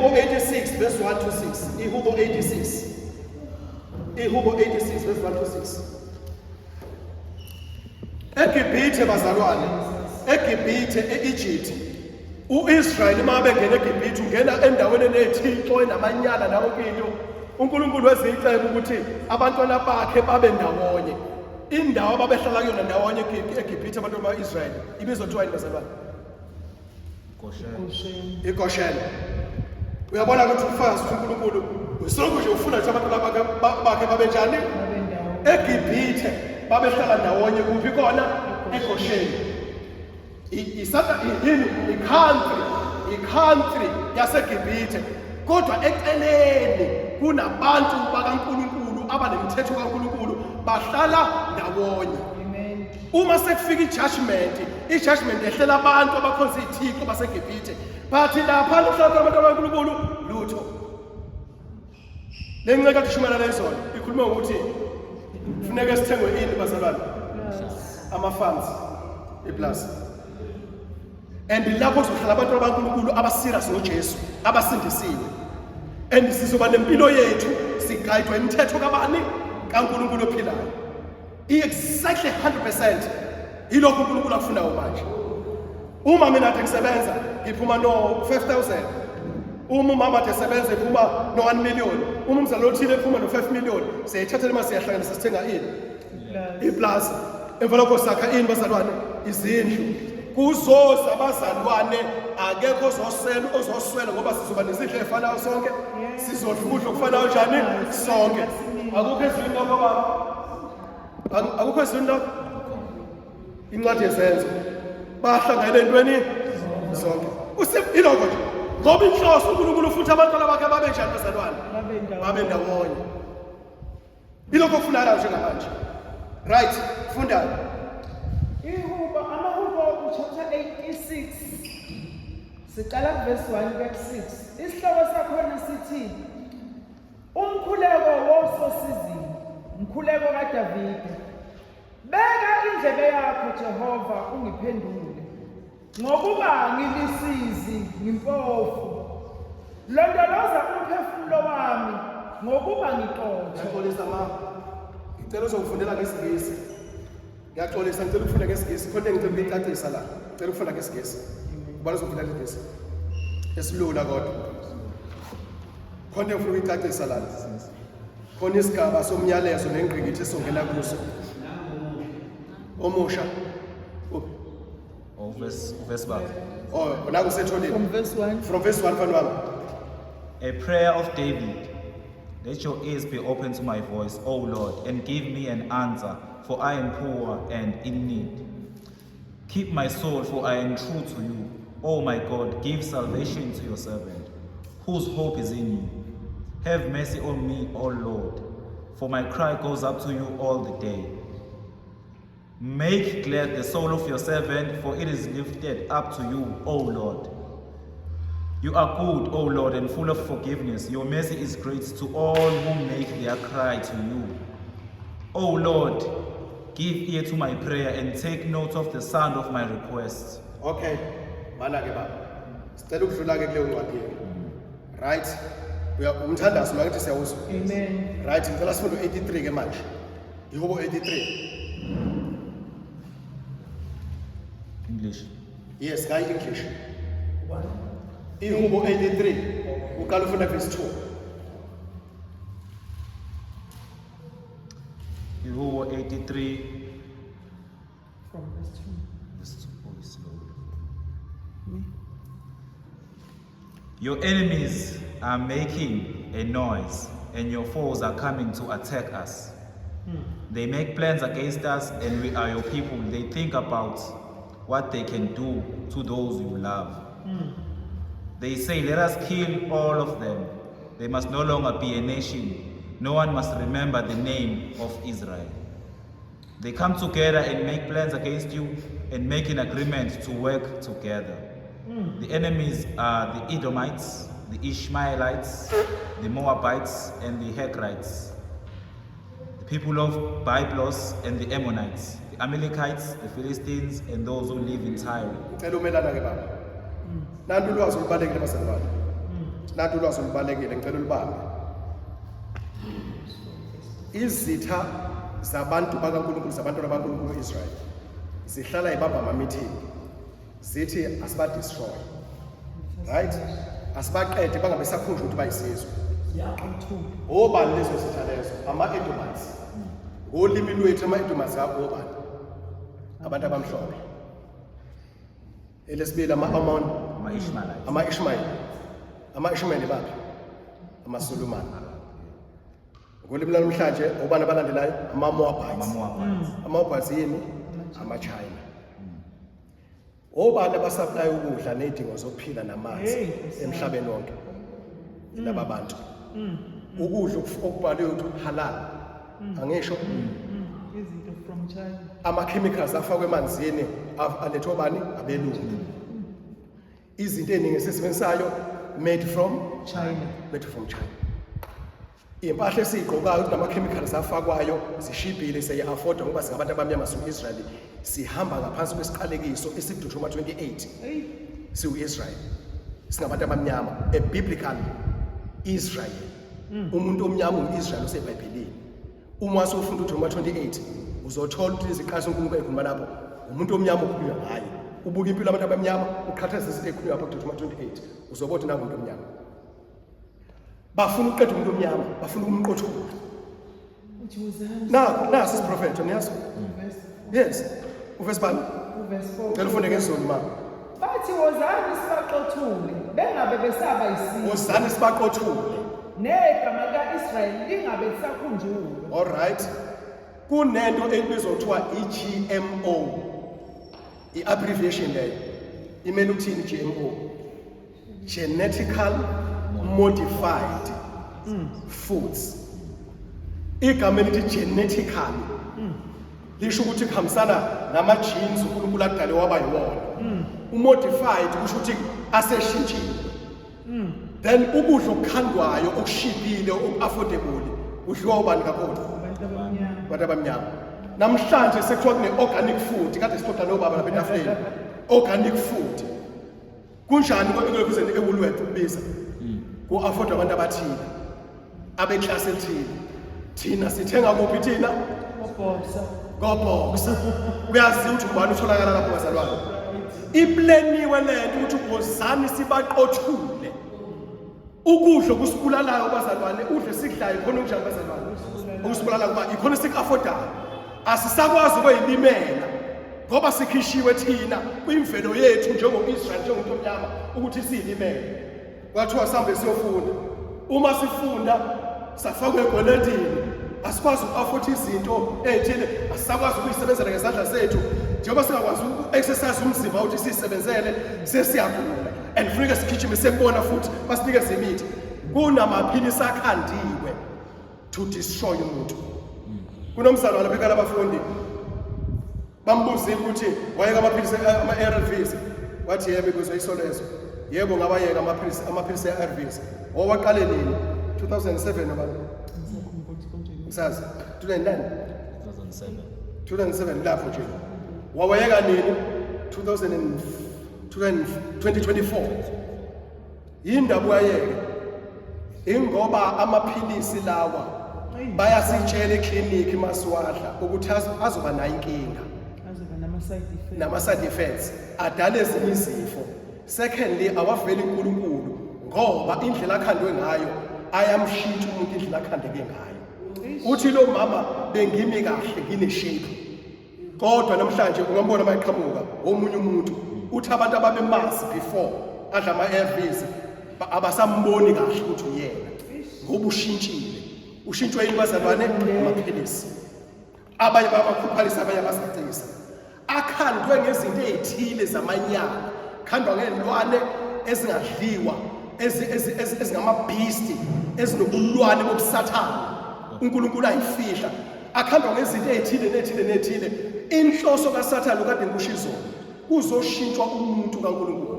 Ihubo 86 verse 1 to 6. Ihubo 86. Ihubo 86 verse 1 to 6. eGibhithe bazalwane, eGibhithe eEgypt, uIsrayeli mabengena eGibhithe ungena endaweni enethixo enamanyala nawo kinyo. uNkulunkulu wezicela ukuthi abantwana bakhe babe ndawonye. Indawo ababehlala kuyona ndawonye eGibhithe abantu bakaIsrayeli ibizothiwa yini bazalwane? iGosheni. Uyabona ukuthi ufasi uNkulunkulu usoloko nje ufuna ukuthi abantu bakhe babe njani? eGibhithe babehlala ndawonye kuphi khona? eGosheni. i-country yaseGibhithe, kodwa eceleni kunabantu bakaNkulunkulu abanemithetho kaNkulunkulu bahlala ndawonye. Uma sekufika i-judgment ehlela abantu abakhonza izithixo baseGibhithe, bathi lapha luhlala abantu bakaNkulunkulu lutho. Le nceka kushumela lezona ikhuluma ukuthi kufuneka sithengwe ini bazalwane? Ama-farms eplus. And lapho kuzohlala abantu bakaNkulunkulu abasirious noJesu, abasindisiwe. And sizoba nempilo yethu sigayidwa imithetho kabani? kaNkulunkulu ophilayo. Exactly 100% yilokho uNkulunkulu akufunayo manje. Uma mina ngithi ngisebenza ngiphuma no 5,000. Uma umama athi esebenza ephuma no 1 million. Uma umzali othile ephuma no 5 million. Siyayithatha mase siyahlanganisa sithenga ini? Iplaza. Emva lokho sakha ini bazalwane? Izindlu. Kuzoza abazalwane akekho ozoswela ngoba sizoba nezindlu ezifanayo sonke. Sizodla ukudla okufanayo njani? Sonke. Akukho izinto baba. Akukho izinto. Incwadi yezenzo. Bahlangene entweni zonke. Iloko nje. Ngoba inhloso uNkulunkulu futhi abantwana bakhe babe njani bazalwane? Babe ndawonye. Iloko kufunala njengamanje. Right, funda. Amahubo chapter 86. Siqala verse 1 kuya 6. Isihloko sakhona sithi umkhuleko wososizini, umkhuleko kaDavide. Beka indlebe yakho Jehova ungiphendule. Ngokuba ngilisizi ngimpofu. Londoloza umphefumulo wami ngokuba ngiqotho. Ngiyaxolisa mama. Ngicela uzongifundela ngeSingisi. Ngiyaxolisa ngicela ukufunda ngeSingisi. Khona ngicela ukuyicacisa la. Ngicela ukufunda ngeSingisi. Kuba uzofunda ngeSingisi. Esilula kodwa. Khona ngifuna ukuyicacisa la. Khona isigaba somyalezo nengqikithi esongena kuso. Omusha. Verse back. La kusetholile. From verse 1. From verse 1 fanwami. A prayer of David. Let your ears be open to my voice, O Lord, and give me an answer, for I am poor and in need. Keep my soul, for I am true to you. O my God, give salvation to your servant, whose hope is in you. Have mercy on me, O Lord, for my cry goes up to you all the day. Make glad the soul of your servant, for it is lifted up to you, O Lord. You are good, O Lord, and full of forgiveness. Your mercy is great to all who make their cry to you. O Lord, give ear to my prayer and take note of the sound of my request. Okay, mana-ke baba. Sicela ukudlula-ke kuleyo ncwadi. Right? Umthandazo makithi siyawuzwa. Amen. Right, ngicela sifunde 83 ke manje. Ihubo 83. English. Yes, guy English. Ihubo 83. Uqala ufunda verse 2. Ihubo 83. From verse 2. Verse 2. Oh, it's slow. Your enemies are making a noise, and your foes are coming to attack us. They make plans against us, and we are your people. They think about what they can do to those you love. They say, let us kill all of them. They must no longer be a nation. No one must remember the name of Israel. They come together and make plans against you and make an agreement to work together. The enemies are the Edomites, the Ishmaelites, the Moabites, and the Hagrites, the people of Byblos and the Ammonites, the Amalekites, the Philistines, and those who live in Tyre. Ngicela umelana ke baba. Nanti ulwazi olubalekile bazalwane. nathi ulwazi olubalekile ngicela ulibambe. Izitha zabantu bakaNkulunkulu zabantwana bakaNkulunkulu Israel zihlala ibamba ama-meeting zithi asiba destroy, right? Asibaqede bangabe sakhunjwa ukuthi bayisizwe. Obani lezo zitha lezo? Ama-Edomites. Ngolimi lwethu ama-Edomites obani? Abantu abamhlophe. Elesibili ama-Ammon, Ishmaelites. Ama-Ishmaeli baphi? AmaSulumane. Ngolimi namhlanje obani abalandelayo? Ama-Moabites. Ama-Moabites yini? Ama-China. Obani abasaplayi ukudla nezidingo zokuphila namanzi emhlabeni wonke? Laba bantu. Ukudla okubhaliwe ukuthi halal. Angisho? Izinto from China. Ama-chemicals afakwe emanzini alethwa bani? Abelungu. Izinto eziningi esisebenzisayo made from China. Impahla esiyigqokayo kunama-chemicals afakwayo zishibhile siya-afforda ngoba singabantu abamnyama siwu-Israyeli sihamba ngaphansi kwesiqalekiso esiDuteronomy 28 siwu-Israyeli singabantu abamnyama a biblical Israel. Umuntu omnyama uyi-Israyeli usebhayibhelini. Uma wasufunda uDuteronomy 28 uzothola ukuthi iziqhaso uNkulunkulu ekhuluma lapho umuntu omnyama okhulunywa ngayo. Ubuka impilo abantu abamnyama uqhathanisa izinto ekhulunywa lapho kuDuteronomy 28 uzoba uthi nangu umuntu omnyama. Bafuna uqeda umuntu omnyama, bafuna ukumqothula. Nasi isiprofetho niyazi? Yes. Uvesi bani? Verse 4. Cela ufunde ngesiZulu mama. Bathi wozani sibaqothule bengabe besaba isizwe Wozani sibaqothule. negama ka-Israyeli lingabe lisakhunjulwa. All right. Kunento ebizwa kuthiwa i-GMO. I-abbreviation leyo. Imele ukuthini GMO? Genetically modified foods. Igama elithi genetically lisho ukuthi kuhambisana nama-genes uNkulunkulu akudale waba yiwona. Umodified kusho ukuthi aseshintshile. Then ukudla okukhandwayo okushibhile oku-affordable kudliwa ubani kakhulu? Abantu abamnyama. Namhlanje sekuthiwa kune-organic food kade sixoxa nobaba lapha etafuleni. Organic food. Kunjani kuze eWoolworth kubiza? Ku-afford abantu abathile abeklasi ethile. Thina sithenga kuphi thina? Ngobhoxa. Kuyaziwa ukuthi ubani utholakala lapho bazalwane. Ipleniwe lento ukuthi wozani sibaqothule. Ukudla okusibulalayo bazalwane udle sikudlayo khona okunjani bazalwane? Okusibulalayo kuba ikhona siku-affordayo. Asisakwazi ukuyilimela ngoba sikhishiwe thina kwimvelo yethu njengo-Israyeli njengomuntu omnyama ukuthi siyilimele. Kwathiwa sihambe siyofunda. Uma sifunda safakwe egolidini asikwazi uku-afford izinto ezithile asisakwazi ukuyisebenzela ngezandla zethu njengoba singakwazi uku-exercise umzimba ukuthi siyisebenzele sesiyagula and funeka sigijime sembona futhi basinikeze imithi. Kunamaphilisi akhandiwe to destroy umuntu. Kunomzalwane lapha ekhaya abafundi bambuzile ukuthi wayeka amaphilisi ama-ARVs wathi yebo kuzwe lezo. Yebo ngabayeka amaphilisi e-ARVs. Owaqale nini? 2007 abantu. Usazi? 2009. 2007 lapho nje. Wawayeka nini? 2024. Yindaba uyayeka. Ingoba amaphilisi lawa bayasitshela eklinikhi masiwadla ukuthi azoba nayo inkinga. Nama-side effects adale ezinye izifo. Secondly, awaveli uNkulunkulu ngoba indlela akhandwe ngayo ayamshintsha umuntu indlela akhandeke ngayo. Uthi lo mama bengimi kahle ngineshape. Kodwa namhlanje ungambona mayiqhamuka omunye umuntu uthi abantu ababemazi before adla ama-ARVs abasamboni kahle ukuthi uyena ngoba ushintshile. Ushintshwe yini bazalwane? Amaphilisi. Abanye babakhuphalisa abanye basacisa. Akhandwe ngezinto ezithile zamanyala. Khandwa ngelwane ezingadliwa ezingama-beast ezinobulwane bobusathana uNkulunkulu ayifihla. Akhandwa ngezinto ezithile. Inhloso kaSathane kade ngikusho izolo kuzoshintshwa umuntu kaNkulunkulu.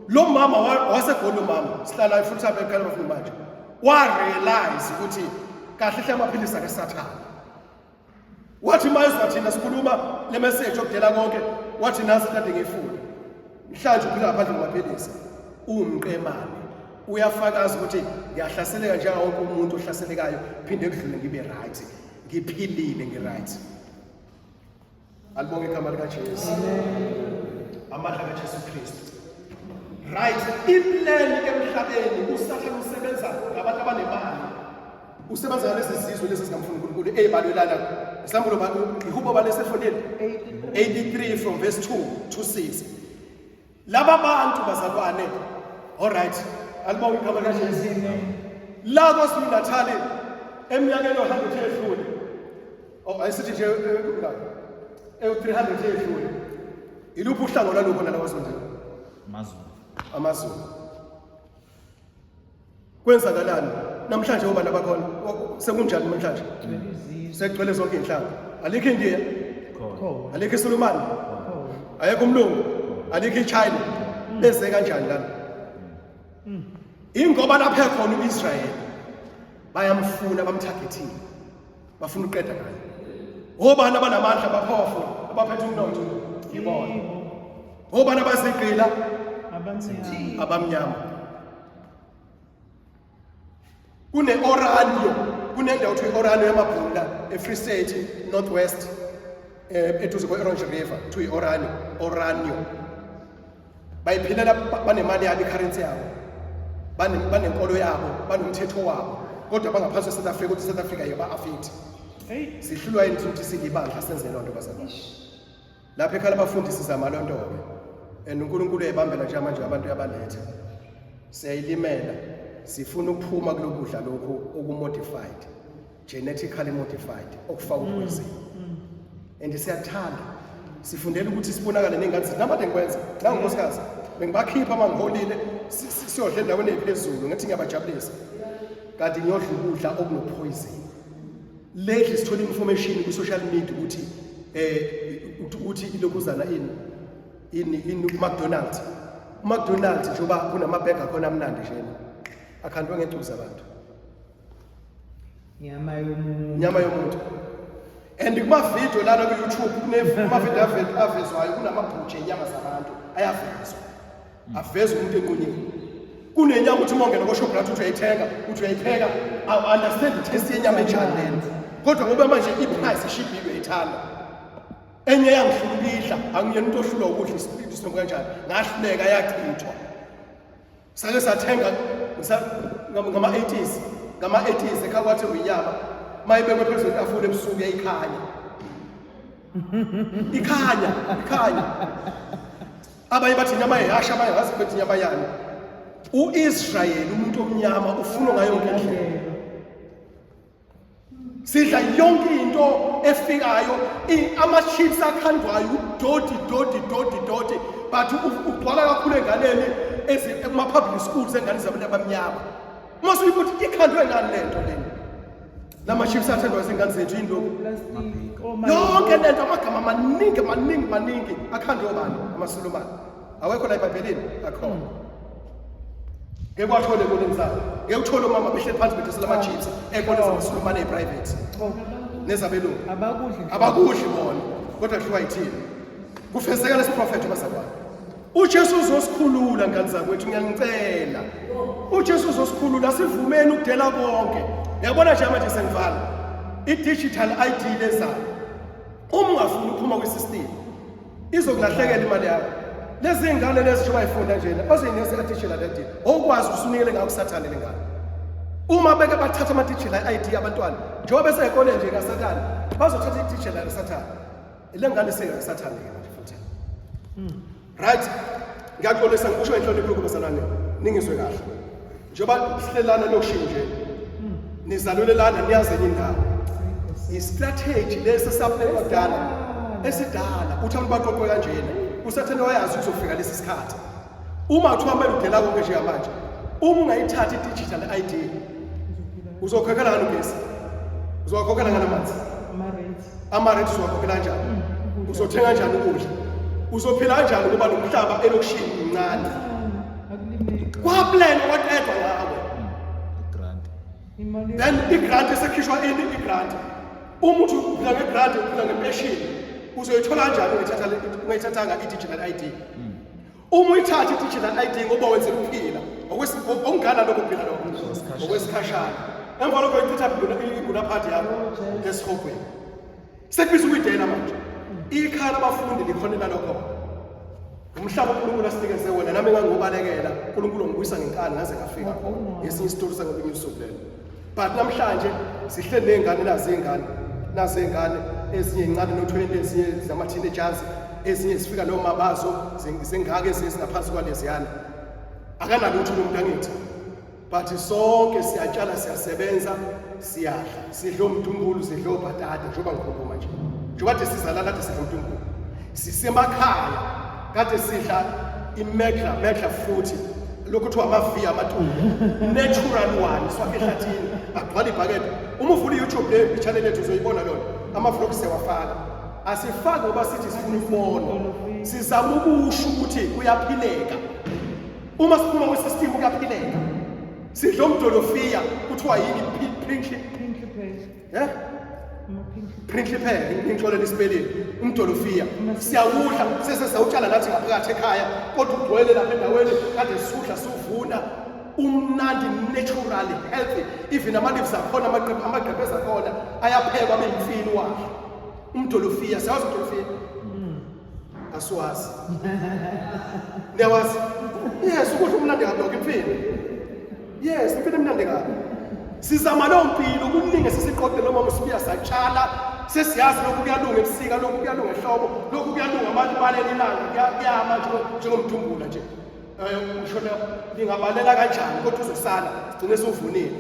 Lo mama wasegolo mama sihlala futhi apha ekhaya bafuna manje wa-realize ukuthi kahle hle amaphilisi akaSathane. Wathi mayizwa thina sikhuluma le message okudela konke wathi nasi kade ngifunda. Mhlanje uphila ngaphandle kwamaphilisi. Umqemane. uyafakaza ukuthi ngiyahlaseleka njengawo wonke umuntu ohlaselekayo phinde kudlule ngibe right ngiphilile ngi-right. Alibonge igama likaJesu. Amandla kaJesu Kristu. Right, iplan emhlabeni usathane usebenza ngabantu abanemali. Usebenza ngalezi zizwe lezi zingamfuna uNkulunkulu ezibalelana. Mhlawumbe lo bantu ihubo balese fonini 83 from verse 2 to 6. Laba bantu bazalwane. All right. Alibonge igama likaJesu. La kwaSizulu Natal eminyakeni o100 edlule. Oh ayisithi nje 300 edlule. Iluphi uhlango lwalokho nala kwaZulu? Amazulu. Kwenzakalani namhlanje obani abakhona sekunjani namhlanje? Sekugcwele zonke inhlanga. Alikho iNdiya, alikho iSulumane, ayekho umlungu, alikho iChina. Bese kanjani lana? Ingoba lapha khona uIsrael bayamfuna bamtargetini. Bafuna uqeda ngayo. Obani abanamandla abapowerful abaphethe umnotho ngibona. Obani abazigqila abamnyama. Kune-Oranio, kunendawo kuthiwa i-Oranio yamabhula eFree State, Northwest, eduze kwe-Orange River, kuthiwa i-Oranio. Bayiphilela banemali yabo, i-currency yabo, banenkolo yabo, banomthetho wabo, kodwa bangaphansi kwe-South Africa, ukuthi i-South Africa yaba-affect. Sihlulwa yini ukuthi siyibandla senze loo nto bazalwane. Lapha ekhaya abafundi sizama loo nto-ke. And uNkulunkulu uyayibambela nje manje abantu yabaletha. Siyayilimela. Sifuna ukuphuma kulokudla lokho okumodified, genetically modified, okufaka upoison. And siyathanda. Sifundela ukuthi sibonakale nengane zethu. Namanje ngikwenza. La ngikosikazi. Bengibakhipha mangiholile siyodla endaweni ephezulu ngathi ngiyabajabulisa. Kanti ngiyodla ukudla okunopoison. Lately sithola information ku social media ukuthi ilokuzana in McDonald's. McDonald's njoba kunamabhega khona amnandi njena. Akhandwe ngecuza abantu. Nyama yomuntu. And kuma video lana ku YouTube kunema video avezwayo kunamabhutshe enyama zabantu ayavezwa. Avezwa umuntu enqunyeni. Kunenyama uthi mongena ko Shoprite uthi uyayipheka, I understand the taste yenyama enjani lena. Kodwa ngoba manje iprice ishibhilwe ithanda. Enye yangihlulisa, angiyena umuntu ohlulwa ukudla isinto kanjani. Ngahluleka yachithwa. Sake sathenga ngama-80s ekhawathi uyinyama mayibekwe phezulu kwetafula ebusuku yayikhanya. Ikhanya. Abanye bathi inyama yehasha, abanye ngazi bethi inyama yani. U-Israel umuntu omnyama ufuna ngayo yonke indlela. Sidla yonke into efikayo, ama-chips akhandwayo, udoti, but ugcwala kakhulu enganeni kuma-public schools engane zabantu abamnyama. Mase ukuthi ikhandwe ngani lento lena? Lama-chips athandwa zingane zethu indlovu. Yonke lento amagama maningi akhandwe obani? AmaSulumane. Awekho la eBhayibhelini? Akhona. Ngeke kwathole kunemzalo. Ngeke uthole umama behleli phansi bedosela ama-chips ekona zamaSulumane e-private. Nezabelungu. Abakudli bona. Kodwa kuthiwa yithini? Kufezeka lesiprofethi bazalwane. uJesu uzosikhulula ngani zakwethu, ngiyanicela. uJesu uzosikhulula, sivumeni ukudela konke. Yabona nje manje sengivala i-digital ID lezayo. Uma ungafuni ukuphuma kwi-system izokulahlekela imali yakho. Lezi ngane lezi nje bayifunda njena bazoyinikeza i-digital ID. Okwazi usunikele ngayo kuSathane lengane. Uma beke bathatha ama-digital ID abantwana njengoba beseyikoleni nje kaSathane bazothatha i-digital kaSathane. Ile ngane seyikaSathane ke manje futhi. Right? Ngiyaxolisa ngikusho inhlonipho lokho bazalwane. Ningizwe kahle. Njengoba sihlelana lokushinje. Nizalulelana niyazenye indawo. I-strategy lesi saphlele kudala esidala uthi abantu baqoqwe kanjena. USathane wayazi uzofika lesi sikhathi. Uma uthiwa manje udela konke nje manje. Uma ungayithatha i-digital ID uzokhokhela ngani ugesi? Uzokhokhela ngani amanzi? Ama-rent uzokhokhela kanjani? Uzothenga kanjani ukudla? Uzophila kanjani ngoba nomhlaba elokushini mncane? Kwaplan waqedwa ngawe. Then i-grant esekhishwa ini i-grant. Uma uthi uphila nge-grant uphila nge-pension uzoyithola kanjani ungayithathanga i-digital ID? Uma uyithatha i-digital ID ngoba wenze ukuphila okungana lokho phela lokho okwesikhashana emva lokho ichitha ingulaphathi yakho esihogweni sekubiza ukuyidela manje ikhaya labafundi likhonela lokho umhlaba uNkulunkulu asinikeze wona nami engangobalekela uNkulunkulu ngibuyisa ngenkani ngaze ngafika ngesinye isitori sangobunye usuku lelo but namhlanje sihleli nezingane nazi ingane ezinye incane no20 ezinye zama teenagers ezinye zifika noma bazo zingake singaphansi kwaleziyana akanalutho umuntu angithi but sonke siyatshala siyasebenza siyadla sidlo umntumbulu sidlo bhatata njengoba ngikhuluma nje njengoba sizalala kade sidlo umntumbulu sisemakhaya kade sidla imegla fruit lokho kuthiwa amavi amathumbu natural one swakhe ehlathini agcwala ibhakethi uma uvula iYouTube le channel yethu uzoyibona lona ama-vlogs sewafaka asifaki ngoba sithi sifuna ukubona sizama ukusho ukuthi kuyaphileka uma siphuma kwisystem kuyaphileka sidlo umdolofiya kuthiwa yini Pinky pie. Prinkly pear ngixolela isipeleni umdolofiya siyawudla sesawutshala nathi ngaphakathi ekhaya kodwa ugcwele lapha endaweni kade sisudla suvuna umnandi naturally healthy even ama-leaves akhona amagqebhezi akhona ayaphekwa abe yimfini wakhe umdolofiya siyawazi umdolofiya asiwazi niyawazi yes ukudla umnandi kabi lokho imfini yes imfini emnandi kabi sizama leyo mpilo kuningi sesiqoqe noma musibiya satshala sesiyazi lokhu kuyalunga ebusika lokhu kuyalunga ehlobo lokhu kuyalunga abantu baleli ilanga kuyama njengomdumbula nje ushona lingabalela kanjani kodwa uzosala sigcine sivunile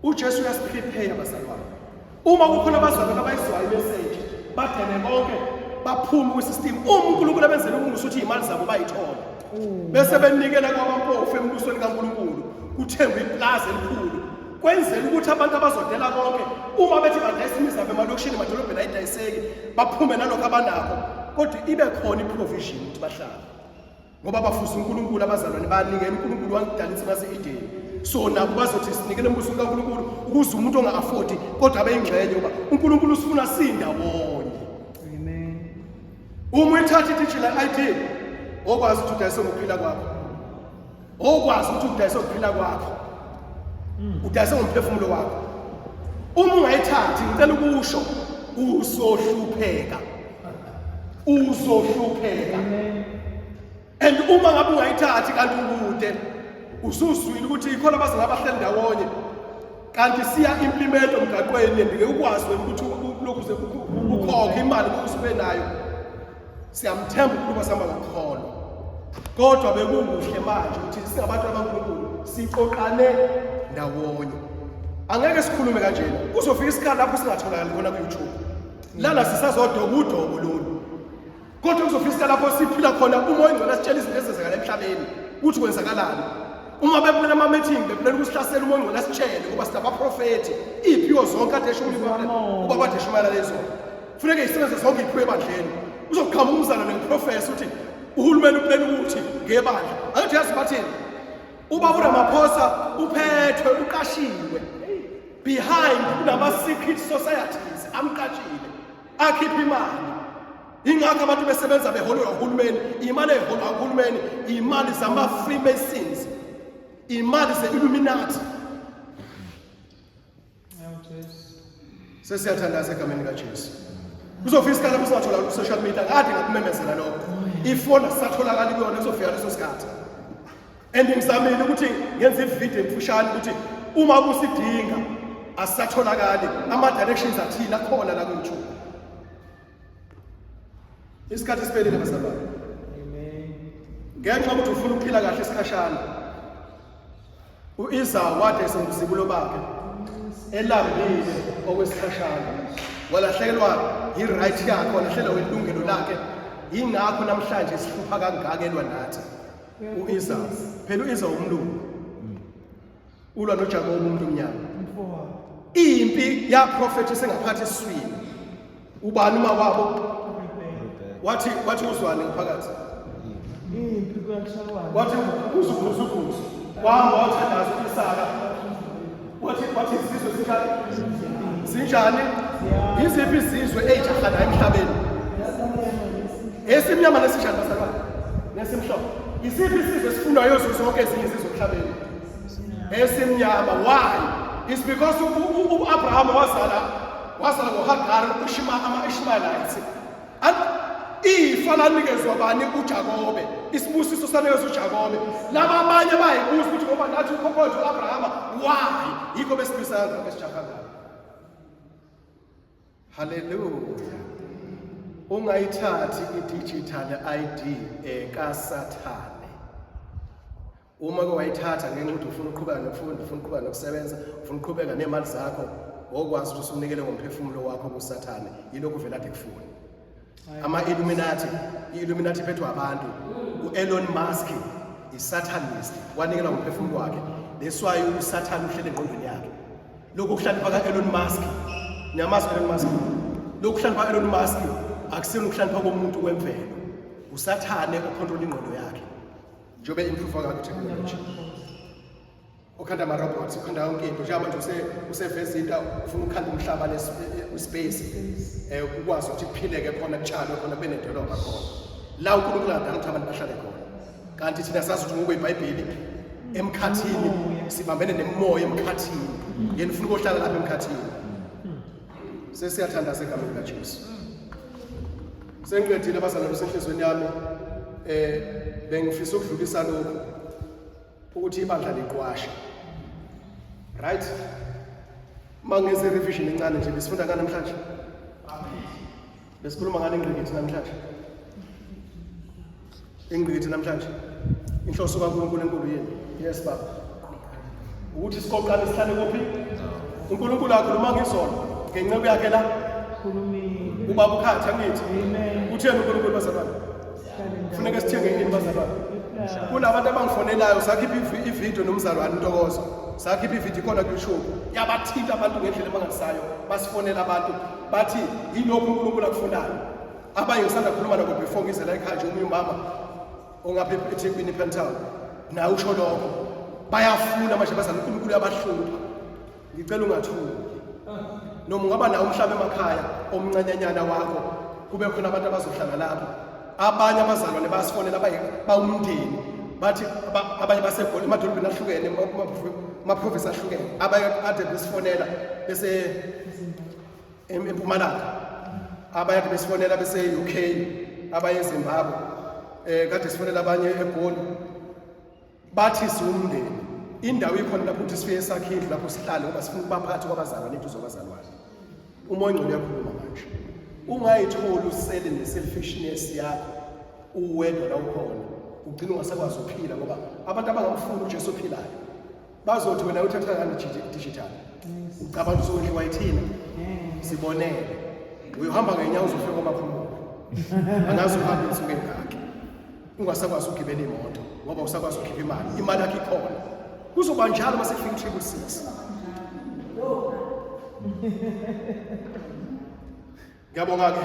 uJesu uyasiprepare abazalwane uma kukhona abazalwane abayizwayo imessage badene bonke baphuma kwisystem uNkulunkulu abenzele umuntu uthi imali zabo bayithola bese benikela kwabampofu embusweni kaNkulunkulu kuthengwe iplaza elikhulu kwenzela ukuthi abantu abazodela bonke uma bethi badayisa imizabo emalokishini emadolobheni ayidayiseki baphume nalokho abanakho kodwa ibe khona iprovision ukuthi bahlale ngoba bafuza uNkulunkulu abazalwane banikela uNkulunkulu wangidalisa ngase-Edeni so nabo bazothi sinikele embusweni kaNkulunkulu ukuze umuntu onga-afford kodwa abe yingxenye ngoba uNkulunkulu usifuna sindawonye. Amen. Uma uyithatha i-digital ID okwazi ukuthi udayise ngokuphila kwakho okwazi ukuthi udayise ngokuphila kwakho udayise ngomphefumulo wakho uma ungayithathi ngicela ukusho uzohlupheka and uma ngabe ungayithathi kanti ukude usuzwile ukuthi ikhona abaze abahleli ndawonye kanti siya implement omgaqweni ndike ukwazi ukuthi lokhu ze ukhokhe imali ukusibe nayo siyamthemba ukuba sihamba ngokholwa kodwa bekukuhle manje ukuthi singabantu abankulunkulu siqoqane ndawonye angeke sikhulume kanjena kuzofika isikhathi lapho singatholakali khona ku-YouTube lana sisazodoba udobo lolu kodwa kuzofika isikhathi lapho siphila khona uma oyingcwele asitshela izinto ezenzakala emhlabeni ukuthi kwenzakalani uma beplela ama-meeting beplela ukusihlasela uma oyingcwele asitshele ngoba sinabaprofethi iy'phiwo zonke kade uba kade eshumayela lezo funeke yisebenze zonke iy'phiwo ebandleni uzoqhamuka umzana nengiprofesa ukuthi uhulumeni uplela ukuthi ngebandla angithi yazi bathini uba uRamaphosa uphethwe uqashiwe behind kunama-secret societies amqatshile akhipha imali ingakho abantu besebenza beholelwa uhulumeni imali eholwa uhulumeni imali zama-Freemasons imali ze-Illuminati sesiyathandaza egameni kaJesu kuzofika isikhathi lapho singatholakali ku-social media kade ngakumemezela lokho ifoni asisatholakali kuyona kuzofika leso sikhathi and ngizamile ukuthi ngenze ividiyo emfushane ukuthi uma kusidinga asisatholakali ama-directions athile akhona la ku-YouTube isikhathi siphelile bazalwane ngenxa ukuthi ufuna ukuphila kahle isikhashana u-Esau wadayisa ubuzibulo bakhe elambile okwesikhashana walahlekelwa yi-right yakhe walahlekelwa ilungelo lakhe yingakho namhlanje sihlupha kangaka elwa nathi u-Esau phela u-Esau umlungu ulwa noJakobe umuntu omnyama impi yaprofethi sengaphathi esiswini ubani uma wabo wathi uzwane ngaphakathi Impi kuyahlala. wathi uzukuzu wahamba wathandaza uIsaka wathi izizwe sinjani iziphi izizwe ey'jahana emhlabeni esimnyama nesijani bazalwane nesimhlophe isiphi isizwe esifunwa yozo zonke ezinye izizwe emhlabeni esimnyama. Why? It's because Abraham wazala ngoHagar ama-Ishmaelites. Ifa lanikezwa bani? uJakobe. Isibusiso sanikezwa uJakobe. Laba abanye bayibuza ukuthi ngoba nathi ukhokho uAbrahama. Why? Yikho besibisana besijafana. Hallelujah. Ungayithathi i-digital ID kaSathane. Uma wayithatha ngenxa ukuthi ufuna uqhubeka nokufunda, ufuna uqhubeka nokusebenza, ufuna uqhubeka nemali zakho, okwazi ukuthi usunikele ngomphefumulo wakho kuSathane, yilokhu vele ade kufuna. Ama-Illuminati, i-Illuminati phethwe abantu. U-Elon Musk i-Satanist, wanikela ngomphefumulo wakhe. That's why uSathane uhlele engqondweni yakhe. Lokhu kuhlanipha ka-Elon Musk, niyamazi u-Elon Musk. Lokhu kuhlanipha ka-Elon Musk akusiyona ukuhlanipha komuntu wemvelo. uSathane ocontrola ingqondo yakhe. Njobe improve kakhulu technology. Ukhanda ama-robots, ukhanda yonke into. Njengoba nje usevesita ufuna ukukhanda umhlaba nespace. Ukwazi ukuthi kuphileke khona kutshalwe khona kube nedolobha khona. La uNkulunkulu adala ukuthi abantu bahlale khona. Kanti thina sazi ukuthi ngokweBhayibheli emkhathini sibambene nemoya emkhathini. Yena ufuna ukuhlala lapha emkhathini. Sesiyathanda egameni likaJesu. Sengiqedile abazalwane besenhlizweni yami. Bengifisa ukudlulisa lokho ukuthi ibandla liqwashe. Right? Mangeze revision encane nje besifunda ngani namhlanje? Besikhuluma ngani ingqikithi namhlanje? Ingqikithi namhlanje. Inhloso kaNkulunkulu enkulu yini? Yes baba. Ukuthi siqoqane sihlale kuphi? uNkulunkulu akhuluma ngizona ngenceku yakhe la. Khulumile. Ubaba ukhathi angithi. Amen. Utheni uNkulunkulu bazalwane? Kufuneka sithenge yini bazalwane? Kunabantu abangifonelayo sakhipha ivideo nomzalwane Ntokozo. Sakhipha ivideo khona ku YouTube. Yabathinta abantu ngendlela emangasayo. Basifonela abantu bathi yilokho uNkulunkulu akufunayo. Abanye ngisanda kukhuluma nabo before ngize la ekhaya nje umunye umama ongapha eThekwini ePentown. Naye usho lokho. Bayafuna manje bazalwane uNkulunkulu yabahlupha. Ngicela ungathuki. Noma ungaba nawo umhlaba emakhaya omncanyanyana wakho kube khona abantu abazohlala lapho. Abanye abazalwane basifonela bawumndeni bathi abanye basegoli emadolobheni ahlukene ama-province ahlukene abanye ade besifonela bese eMpumalanga abanye ade besifonela bese UK abanye eZimbabwe kade sifonela abanye eGoli bathi siwumndeni indawo ikhona lapho ukuthi sifike esakhile lapho sihlale ngoba sifuna ukubaphathi kwabazalwane ethu zobazalwane. Umoya ngcwele uyakhuluma manje. Ungayitholi usele ne-selfishness yakho uwedwa la ukhona ugcina ungasakwazi ukuphila ngoba abantu abangamfuni uJesu ophilayo bazothi wena uthatha ngani digital ucabanga ukuthi wayithina sibonele uyohamba ngenyawo uzofika komakhulu angazi uhambe usuke ngakhe ungasakwazi ukugibela imoto ngoba usakwazi ukukhipha imali yakho ikhona kuzoba njalo mase kufika 666. Ngiyabonga ke.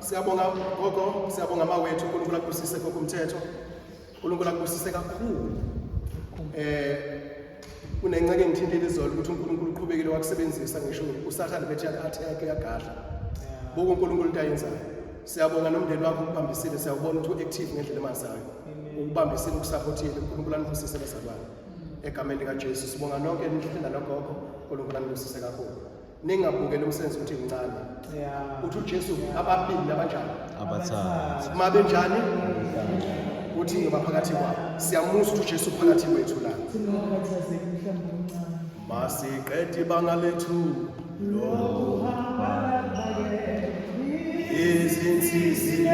Siyabonga gogo, siyabonga mawethu uNkulunkulu akubusise ngokumthetho. uNkulunkulu akubusise kakhulu. Kunenceke engithintile izolo ukuthi uNkulunkulu uqhubekile wakusebenzisa ngisho uSathane bethe attack yagadla. Bonke uNkulunkulu into ayenzayo. Siyabonga nomndeni wakho ukubambisile siyabona ukuthi uactive ngendlela emazayo. Ukubambisile ukusupportile uNkulunkulu anibusise bazalwane. Egameni likaJesu sibonga nonke nihlala nogogo uNkulunkulu anibusise kakhulu. Ningabukela umsebenzi ukuthi incane. Uthi uJesu ababili nabanjani? Abathathu. Mabe njani? Uthi ngobaphakathi kwabo. Siyamuzwa ukuthi uJesu phakathi kwethu la. Masiqede ibanga lethu. Lo. Izinsizi